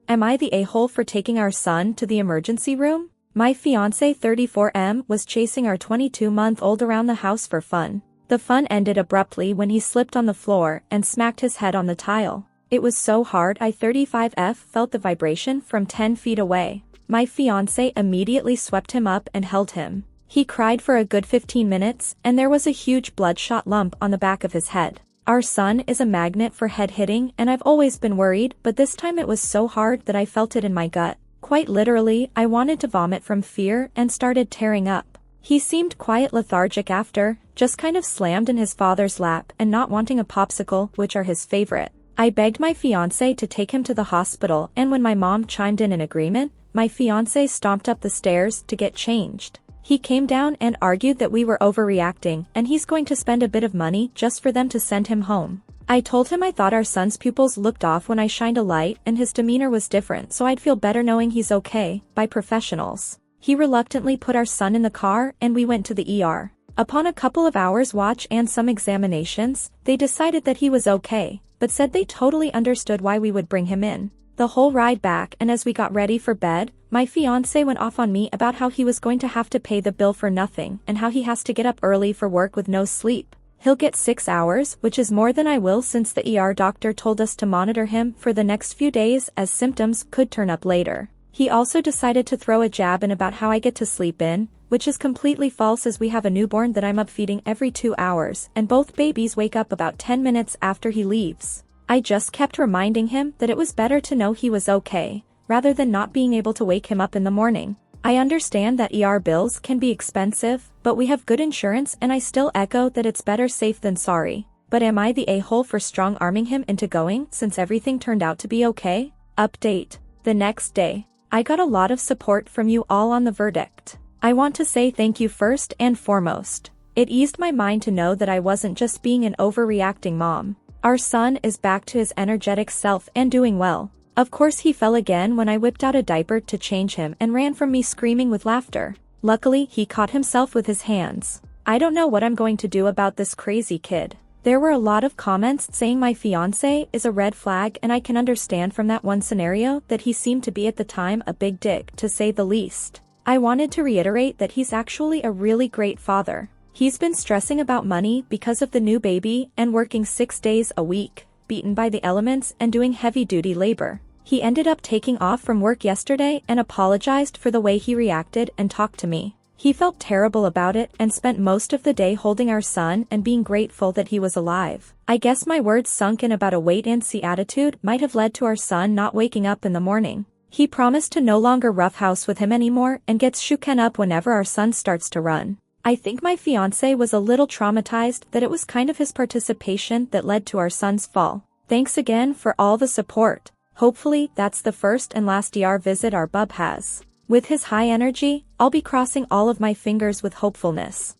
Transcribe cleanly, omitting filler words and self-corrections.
Am I the a-hole for taking our son to the emergency room? My fiancé 34M was chasing our 22-month-old around the house for fun. The fun ended abruptly when he slipped on the floor and smacked his head on the tile. It was so hard I 35F felt the vibration from 10 feet away. My fiancé immediately swept him up and held him. He cried for a good 15 minutes and there was a huge bloodshot lump on the back of his head. Our son is a magnet for head hitting and I've always been worried, but this time it was so hard that I felt it in my gut. Quite literally, I wanted to vomit from fear and started tearing up. He seemed quite lethargic after, just kind of slammed in his father's lap and not wanting a popsicle, which are his favorite. I begged my fiancé to take him to the hospital and when my mom chimed in agreement, my fiancé stomped up the stairs to get changed. He came down and argued that we were overreacting and he's going to spend a bit of money just for them to send him home. I told him I thought our son's pupils looked off when I shined a light and his demeanor was different so I'd feel better knowing he's okay, by professionals. He reluctantly put our son in the car and we went to the ER. Upon a couple of hours watch and some examinations, they decided that he was okay, but said they totally understood why we would bring him in. The whole ride back and as we got ready for bed, my fiancé went off on me about how he was going to have to pay the bill for nothing and how he has to get up early for work with no sleep. He'll get 6 hours, which is more than I will since the ER doctor told us to monitor him for the next few days as symptoms could turn up later. He also decided to throw a jab in about how I get to sleep in, which is completely false as we have a newborn that I'm up feeding every 2 hours and both babies wake up about 10 minutes after he leaves. I just kept reminding him that it was better to know he was okay, rather than not being able to wake him up in the morning. I understand that ER bills can be expensive, but we have good insurance and I still echo that it's better safe than sorry. But am I the a-hole for strong-arming him into going since everything turned out to be okay? Update. The next day. I got a lot of support from you all on the verdict. I want to say thank you first and foremost. It eased my mind to know that I wasn't just being an overreacting mom. Our son is back to his energetic self and doing well. Of course he fell again when I whipped out a diaper to change him and ran from me screaming with laughter. Luckily he caught himself with his hands. I don't know what I'm going to do about this crazy kid. There were a lot of comments saying my fiancé is a red flag and I can understand from that one scenario that he seemed to be at the time a big dick to say the least. I wanted to reiterate that he's actually a really great father. He's been stressing about money because of the new baby and working 6 days a week, beaten by the elements and doing heavy-duty labor. He ended up taking off from work yesterday and apologized for the way he reacted and talked to me. He felt terrible about it and spent most of the day holding our son and being grateful that he was alive. I guess my words sunk in about a wait-and-see attitude might have led to our son not waking up in the morning. He promised to no longer roughhouse with him anymore and gets shooken up whenever our son starts to run. I think my fiancé was a little traumatized that it was kind of his participation that led to our son's fall. Thanks again for all the support. Hopefully that's the first and last ER visit our bub has. With his high energy, I'll be crossing all of my fingers with hopefulness.